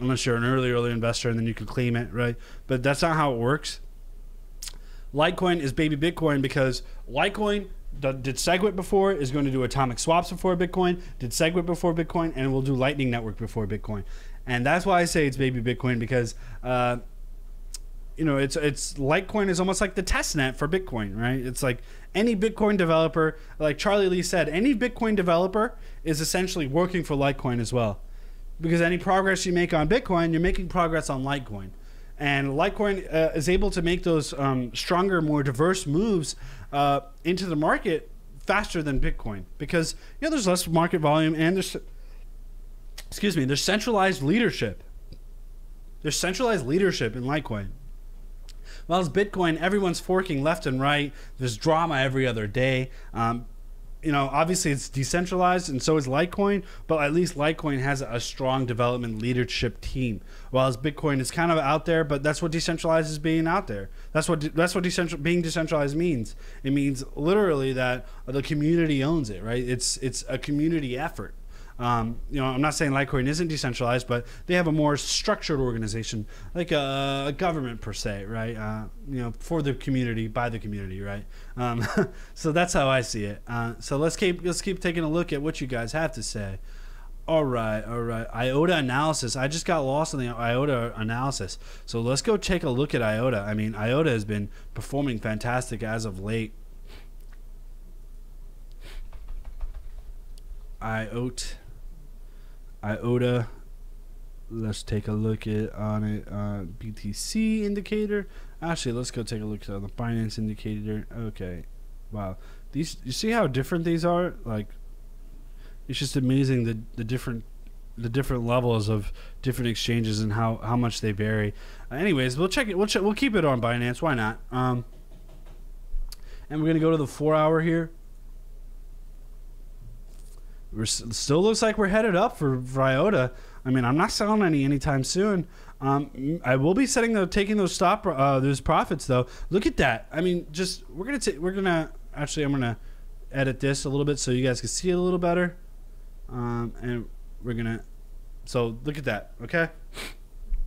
Unless you're an early investor, and then you can claim it, right? But that's not how it works. Litecoin is baby Bitcoin because Litecoin did SegWit before, is going to do atomic swaps before Bitcoin, did SegWit before Bitcoin, and will do Lightning Network before Bitcoin. And that's why I say it's baby Bitcoin, because you know, it's Litecoin is almost like the test net for Bitcoin, right? It's like any Bitcoin developer, like Charlie Lee said, any Bitcoin developer is essentially working for Litecoin as well, because any progress you make on Bitcoin, you're making progress on Litecoin. And Litecoin is able to make those stronger, more diverse moves into the market faster than Bitcoin, because, you know, there's less market volume, and there's centralized leadership. There's centralized leadership in Litecoin. While as Bitcoin, everyone's forking left and right. There's drama every other day. You know, obviously it's decentralized, and so is Litecoin, but at least Litecoin has a strong development leadership team. While Bitcoin is kind of out there, but that's what decentralized is being out there. That's what being decentralized means. It means literally that the community owns it, right? It's a community effort. You know, I'm not saying Litecoin isn't decentralized, but they have a more structured organization, like a government per se, right? You know, for the community, by the community, right? So that's how I see it. So let's keep taking a look at what you guys have to say. All right. Iota analysis. I just got lost in the Iota analysis. So let's go take a look at Iota. I mean, Iota has been performing fantastic as of late. Iota, let's take a look at on it. BTC indicator. Actually, let's go take a look at the Binance indicator. Okay, wow, these, you see how different these are? Like, it's just amazing the different levels of different exchanges and how much they vary. Anyways, we'll check it. We'll keep it on Binance. Why not? And we're gonna go to the 4 hour here. Still looks like we're headed up for Iota. I mean, I'm not selling anytime soon. I will be taking those those profits though. Look at that. I mean, just I'm gonna edit this a little bit so you guys can see it a little better. And so look at that. Okay,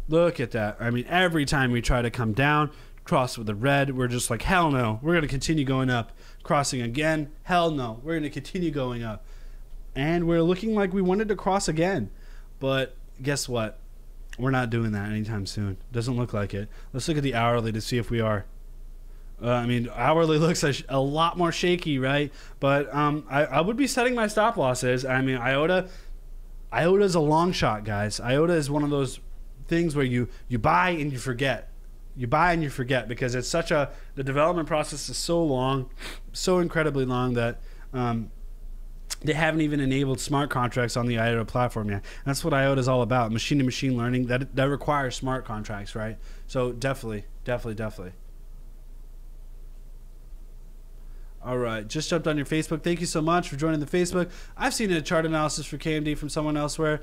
look at that. I mean, every time we try to come down, cross with the red, we're just like, hell no. We're gonna continue going up. Crossing again, hell no. We're gonna continue going up. And we're looking like we wanted to cross again. But guess what? We're not doing that anytime soon. Doesn't look like it. Let's look at the hourly to see if we are. I mean, hourly looks a lot more shaky, right? But I would be setting my stop losses. I mean, Iota's a long shot, guys. Iota is one of those things where you buy and you forget. You buy and you forget, because it's such a, the development process is so long, so incredibly long, that they haven't even enabled smart contracts on the Iota platform yet. And that's what Iota is all about, machine-to-machine learning that requires smart contracts, right? So definitely. All right, just jumped on your Facebook. Thank you so much for joining the Facebook. I've seen a chart analysis for KMD from someone elsewhere.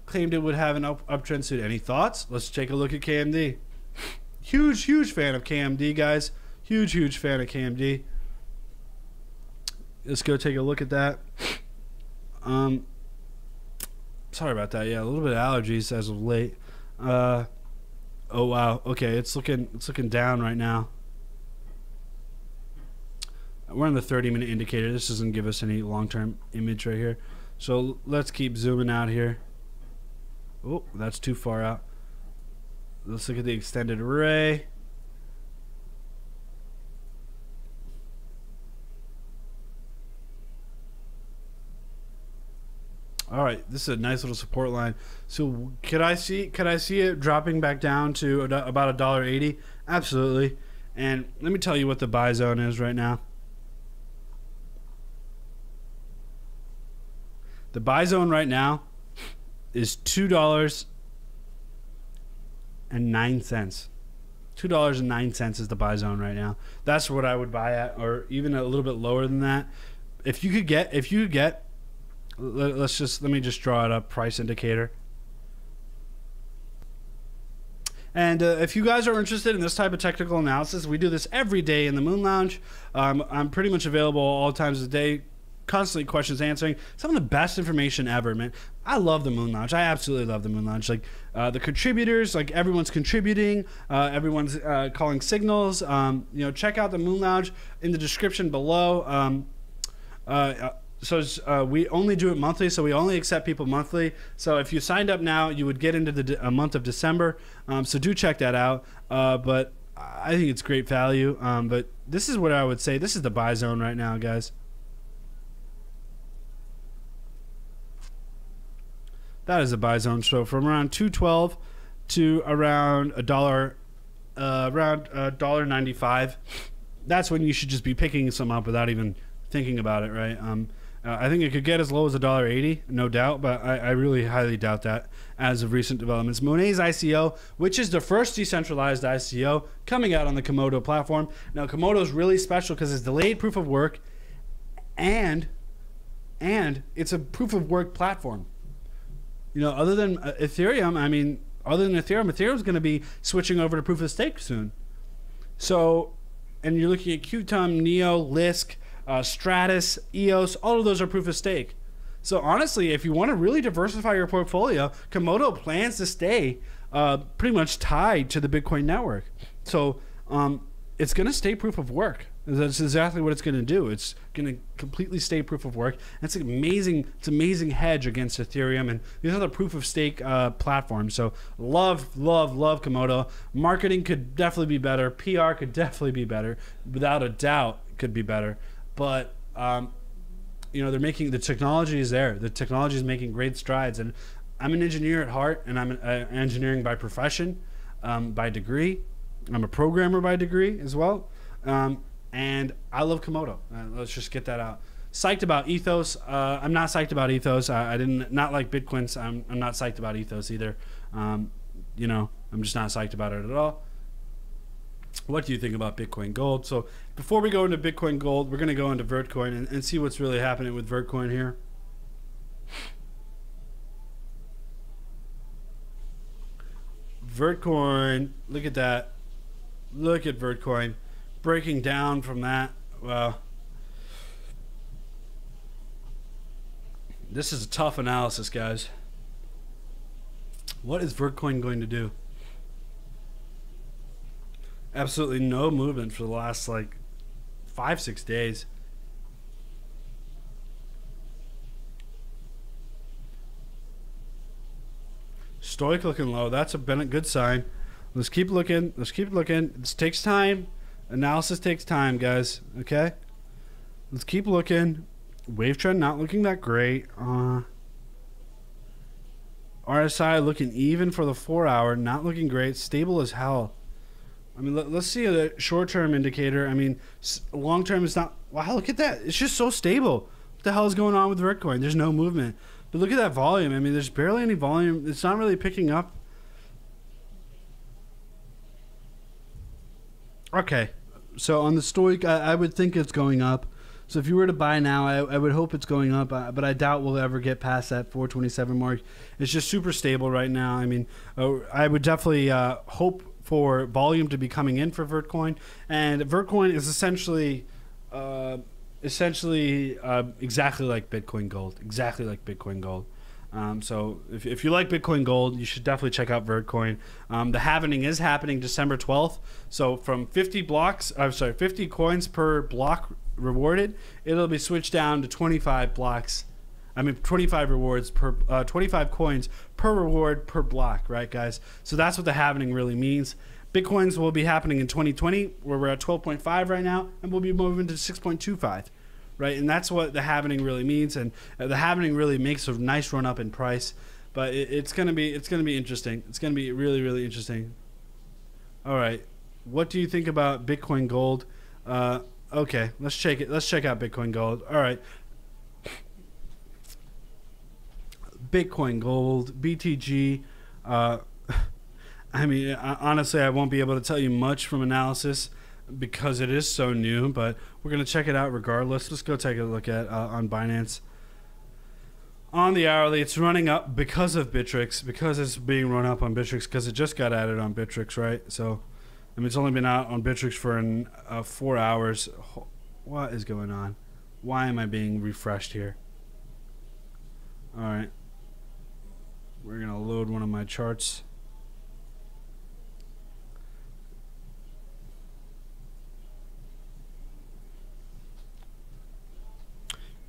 Claimed it would have an uptrend soon. Any thoughts? Let's take a look at KMD. Huge fan of KMD, guys. Huge fan of KMD. Let's go take a look at that. Sorry about that. Yeah, a little bit of allergies as of late. Oh wow. Okay, it's looking down right now. We're on the 30-minute indicator. This doesn't give us any long-term image right here. So let's keep zooming out here. Oh, that's too far out. Let's look at the extended array. All right, this is a nice little support line. So could I see it dropping back down to about $1.80? Absolutely. And let me tell you what the buy zone is right now. The buy zone right now is $2.09. $2.09 is the buy zone right now. That's what I would buy at, or even a little bit lower than that. If you could get, let me just draw it up, price indicator. And if you guys are interested in this type of technical analysis, we do this every day in the Moon Lounge. I'm pretty much available all times of the day, constantly questions answering. Some of the best information ever, man. I love the Moon Lounge. I absolutely love the Moon Lounge. Like the contributors, like everyone's contributing, everyone's calling signals. You know, check out the Moon Lounge in the description below. So we only do it monthly, so we only accept people monthly. So if you signed up now, you would get into the month of December. So do check that out. But I think it's great value. But this is what I would say. This is the buy zone right now, guys. That is a buy zone. So from around 212 to around $1.95. That's when you should just be picking some up without even thinking about it, right? I think it could get as low as $1.80, no doubt, but I really highly doubt that as of recent developments. Monet's ICO, which is the first decentralized ICO coming out on the Komodo platform. Now, Komodo is really special because it's delayed proof of work, and it's a proof of work platform. You know, other than Ethereum, Ethereum's going to be switching over to proof of stake soon. So, and you're looking at Qtum, Neo, Lisk, Stratus, EOS, all of those are proof of stake. So honestly, if you want to really diversify your portfolio, Komodo plans to stay pretty much tied to the Bitcoin network. So it's going to stay proof of work. That's exactly what it's going to do. It's going to completely stay proof of work. And it's amazing. It's an amazing hedge against Ethereum and these other proof of stake platforms. So love Komodo. Marketing could definitely be better. PR could definitely be better. Without a doubt, it could be better. But you know, they're making, the technology is there. The technology is making great strides. And I'm an engineer at heart, and I'm engineering by profession, by degree. I'm a programmer by degree as well. And I love Komodo. Let's just get that out. Psyched about Ethos. I'm not psyched about Ethos. I didn't not like Bitcoin. So I'm not psyched about Ethos either. You know, I'm just not psyched about it at all. What do you think about Bitcoin Gold? So before we go into Bitcoin Gold, we're going to go into Vertcoin and see what's really happening with Vertcoin here. Vertcoin, look at that. Look at Vertcoin breaking down from that. Wow. This is a tough analysis, guys. What is Vertcoin going to do? Absolutely no movement for the last like 5-6 days. Stoic looking low. That's been a good sign. Let's keep looking. Let's keep looking. This takes time. Analysis takes time, guys. Okay. Let's keep looking. Wave trend not looking that great. Oh RSI looking even for the 4 hour, not looking great, stable as hell. I mean, let's see a short-term indicator. I mean, long-term is not. Wow, look at that. It's just so stable. What the hell is going on with Vertcoin? There's no movement. But look at that volume. I mean, there's barely any volume. It's not really picking up. Okay. So on the Stoic, I would think it's going up. So if you were to buy now, I would hope it's going up. But I doubt we'll ever get past that 427 mark. It's just super stable right now. I mean, I would definitely hope for volume to be coming in for Vertcoin. And Vertcoin is essentially exactly like Bitcoin Gold. Exactly like Bitcoin Gold. So if you like Bitcoin Gold, you should definitely check out Vertcoin. The halving is happening December 12th. So from 50 coins per block rewarded, it'll be switched down to 25 blocks. I mean, 25 rewards per 25 coins per reward per block, right, guys? So that's what the halving really means. Bitcoins will be happening in 2020, where we're at 12.5 right now, and we'll be moving to 6.25, right? And that's what the halving really means. And the halving really makes a nice run up in price. But it's gonna be interesting. It's gonna be really, really interesting. All right, what do you think about Bitcoin Gold? Okay, let's check it. Let's check out Bitcoin Gold. All right. Bitcoin Gold, BTG. I mean, honestly, I won't be able to tell you much from analysis because it is so new, but we're going to check it out regardless. Let's go take a look at on Binance. On the hourly, it's running up because of Bittrex, because it's being run up on Bittrex, because it just got added on Bittrex, right? So, I mean, it's only been out on Bittrex for 4 hours. What is going on? Why am I being refreshed here? All right. We're going to load one of my charts.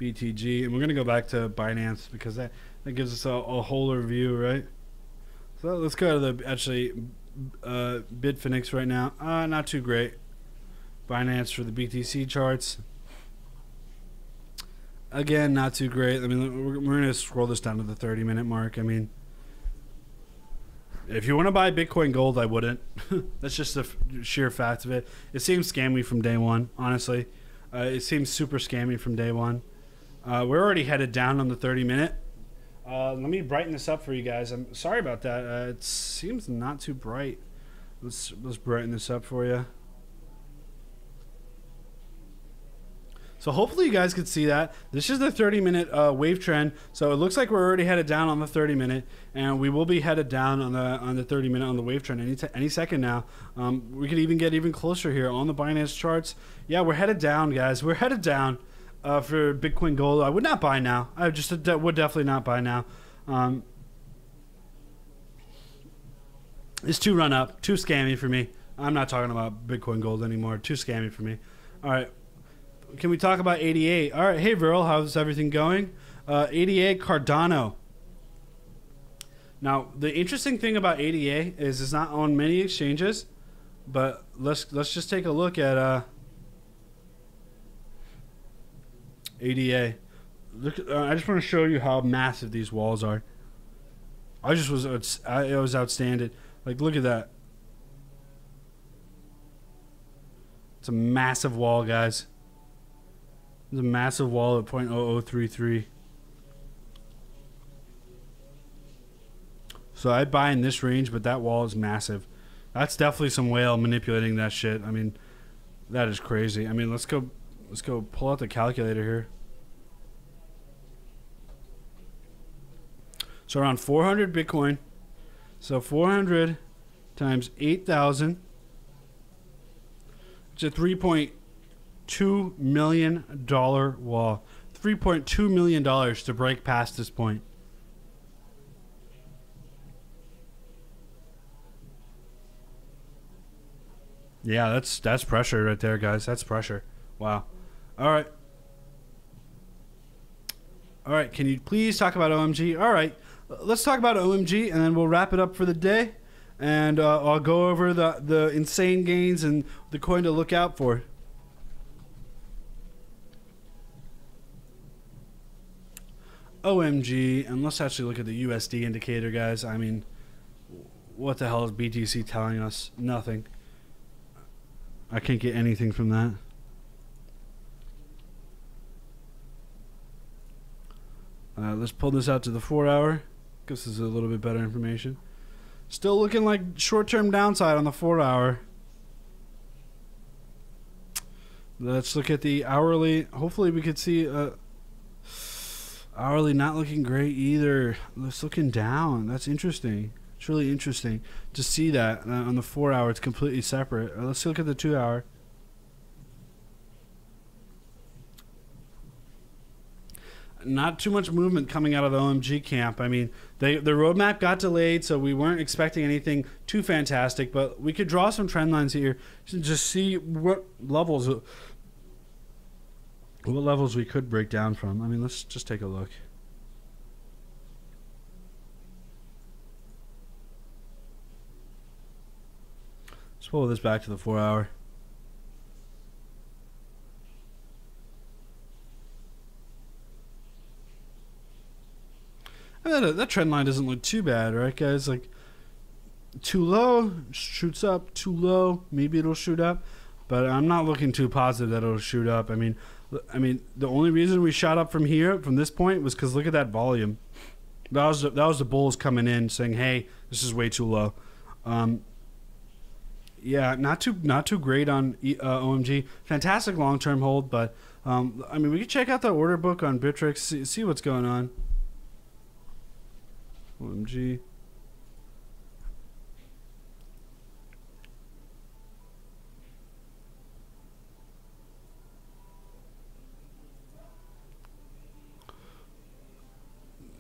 BTG. And we're going to go back to Binance because that gives us a wholer view, right? So let's go to the, actually, Bitfinex right now. Not too great. Binance for the BTC charts. Again, not too great. I mean, we're going to scroll this down to the 30-minute mark. I mean, if you want to buy Bitcoin Gold, I wouldn't. That's just the sheer fact of it. It seems scammy from day one, honestly. It seems super scammy from day one. We're already headed down on the 30-minute. Let me brighten this up for you guys. I'm sorry about that. It seems not too bright. Let's brighten this up for you. So hopefully you guys could see that. This is the 30-minute wave trend. So it looks like we're already headed down on the 30-minute, and we will be headed down on the 30-minute on the wave trend any second now. We could even get even closer here on the Binance charts. Yeah, we're headed down, guys. We're headed down for Bitcoin Gold. I would not buy now. I would definitely not buy now. It's too run up, too scammy for me. I'm not talking about Bitcoin Gold anymore. Too scammy for me. All right. Can we talk about ADA? All right. Hey, Viral, how's everything going? ADA Cardano. Now, the interesting thing about ADA is it's not on many exchanges, but let's just take a look at ADA. Look, I just want to show you how massive these walls are. It was outstanding. Like, look at that. It's a massive wall, guys. It's a massive wall at 0.0033. So I'd buy in this range, but that wall is massive. That's definitely some whale manipulating that shit. I mean, that is crazy. I mean, let's go pull out the calculator here. So around 400 Bitcoin. So 400 times 8,000. It's a $3.2 million wall. $3.2 million to break past this point. Yeah, that's pressure right there, guys. That's pressure. Wow. All right. All right, can you please talk about OMG? All right, let's talk about OMG, and then we'll wrap it up for the day. And I'll go over the insane gains and the coin to look out for. OMG, and let's actually look at the USD indicator, guys. I mean, what the hell is BTC telling us? Nothing. I can't get anything from that. Let's pull this out to the 4 hour. This is a little bit better information. Still looking like short-term downside on the 4 hour. Let's look at the hourly. Hopefully we could see hourly not looking great either. It's looking down. That's interesting. It's really interesting to see that on the 4 hour. It's completely separate. Let's look at the 2 hour. Not too much movement coming out of the OMG camp. I mean, the roadmap got delayed, so we weren't expecting anything too fantastic. But we could draw some trend lines here to just see what levels we could break down from. I mean, let's just take a look. Let's pull this back to the 4 hour. That trend line doesn't look too bad, right, guys? Like, too low, shoots up, too low, maybe it'll shoot up. But I'm not looking too positive that it'll shoot up. I mean, the only reason we shot up from here, from this point, was because look at that volume. That was the bulls coming in saying, "Hey, this is way too low." Yeah, not too great on OMG. Fantastic long-term hold, but I mean, we can check out the order book on Bittrex, see what's going on. OMG.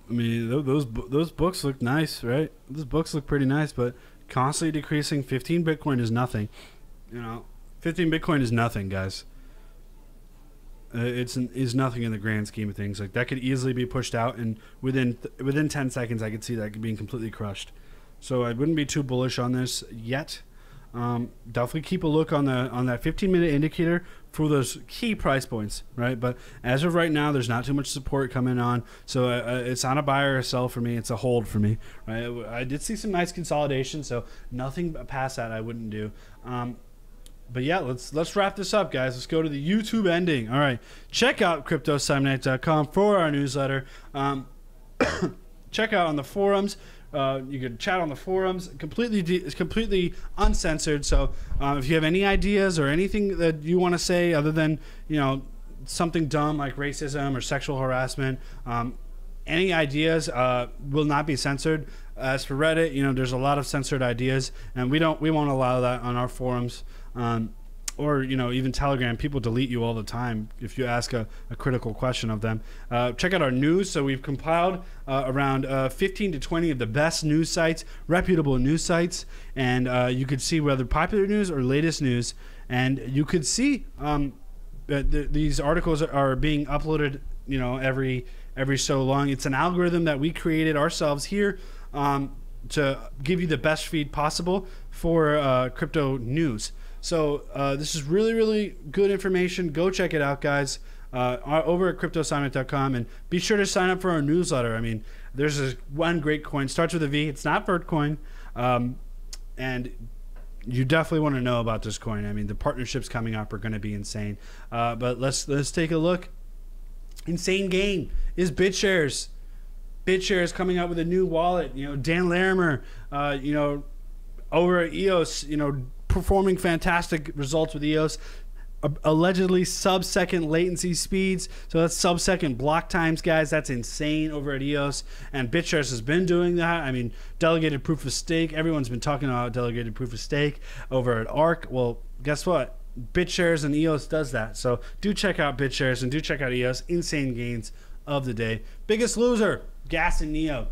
I mean, those books look nice, right? Those books look pretty nice, but constantly decreasing. 15 Bitcoin is nothing. You know, 15 Bitcoin is nothing, guys. It's nothing in the grand scheme of things. Like, that could easily be pushed out, and within 10 seconds, I could see that being completely crushed. So I wouldn't be too bullish on this yet. Definitely keep a look on that 15-minute indicator for those key price points, right? But as of right now, there's not too much support coming on, so it's not a buy or a sell for me. It's a hold for me, right? I did see some nice consolidation, so nothing past that I wouldn't do. But yeah, let's wrap this up, guys. Let's go to the YouTube ending. All right, check out CryptoSimonite.com for our newsletter. Check out on the forums. You can chat on the forums. It's completely uncensored. So if you have any ideas or anything that you want to say, other than something dumb like racism or sexual harassment, any ideas will not be censored. As for Reddit, there's a lot of censored ideas, and we won't allow that on our forums. Or even Telegram. People delete you all the time if you ask a critical question of them. Check out our news. So we've compiled around 15 to 20 of the best news sites, reputable news sites, and you could see whether popular news or latest news, and you could see that these articles are being uploaded every so long. It's an algorithm that we created ourselves here to give you the best feed possible for crypto news. So this is really, really good information. Go check it out, guys, over at CryptoSimonite.com, and be sure to sign up for our newsletter. I mean, there's this one great coin, starts with a V. It's not Vertcoin, and you definitely want to know about this coin. I mean, the partnerships coming up are going to be insane. But let's take a look. Insane game is BitShares. BitShares coming out with a new wallet. Dan Larimer, over at EOS, performing fantastic results with EOS, allegedly sub-second latency speeds, so that's sub-second block times, guys. That's insane over at EOS, and BitShares has been doing that. I mean, delegated proof of stake, everyone's been talking about delegated proof of stake over at Ark. Well, guess what? BitShares and EOS does that, so do check out BitShares and do check out EOS. Insane gains of the day. Biggest loser, Gas and Neo.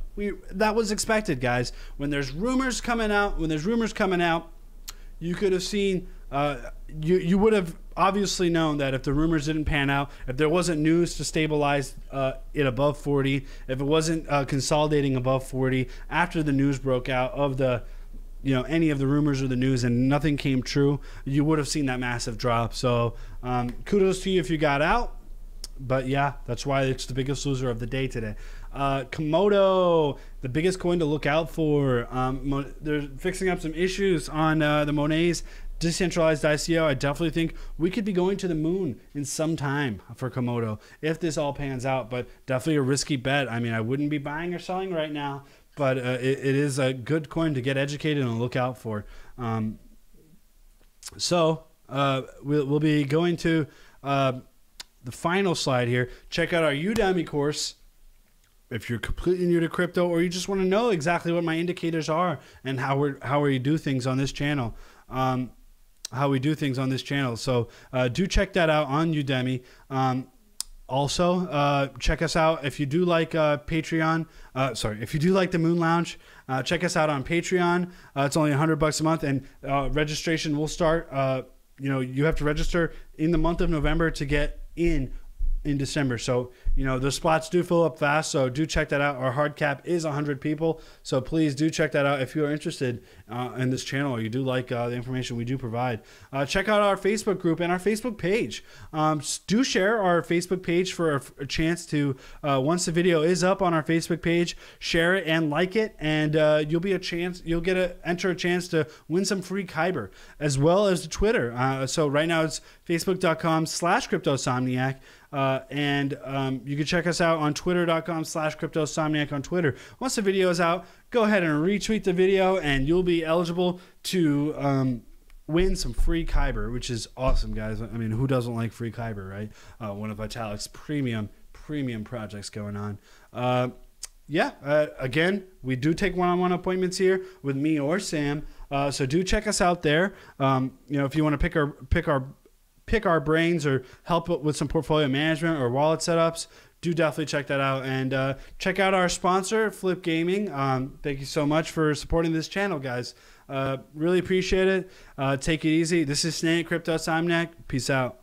That was expected, guys. When there's rumors coming out, you could have seen, you would have obviously known that if the rumors didn't pan out, if there wasn't news to stabilize it above 40, if it wasn't consolidating above 40 after the news broke out of the, any of the rumors or the news, and nothing came true, you would have seen that massive drop. So kudos to you if you got out. But yeah, that's why it's the biggest loser of the day today. Komodo, the biggest coin to look out for. They're fixing up some issues on the Monet's decentralized ICO. I definitely think we could be going to the moon in some time for Komodo if this all pans out, but definitely a risky bet. I mean, I wouldn't be buying or selling right now, but it is a good coin to get educated and look out for. We'll be going to the final slide here. Check out our Udemy course if you're completely new to crypto, or you just want to know exactly what my indicators are and how we do things on this channel. So do check that out on Udemy. Also, check us out if you do like Patreon. If you do like the Moon Lounge, check us out on Patreon. It's only $100 a month, and registration will start. You have to register in the month of November to get in December. So, the spots do fill up fast. So do check that out. Our hard cap is 100 people. So please do check that out if you are interested in this channel, or you do like the information we do provide. Check out our Facebook group and our Facebook page. Do share our Facebook page for a chance to, once the video is up on our Facebook page, share it and like it. And you'll enter a chance to win some free Kyber, as well as the Twitter. So right now it's facebook.com/cryptosomniac. You can check us out on twitter.com/cryptosomniac on Twitter. Once the video is out, go ahead and retweet the video, and you'll be eligible to win some free Kyber, which is awesome, guys. I mean, who doesn't like free Kyber, right? One of Vitalik's premium projects going on. Again, we do take one-on-one appointments here with me or Sam. So do check us out there. If you want to pick our brains or help with some portfolio management or wallet setups, do definitely check that out. And check out our sponsor, Flip Gaming. Thank you so much for supporting this channel, guys. Really appreciate it. Take it easy. This is Snake Crypto Somniac. Peace out.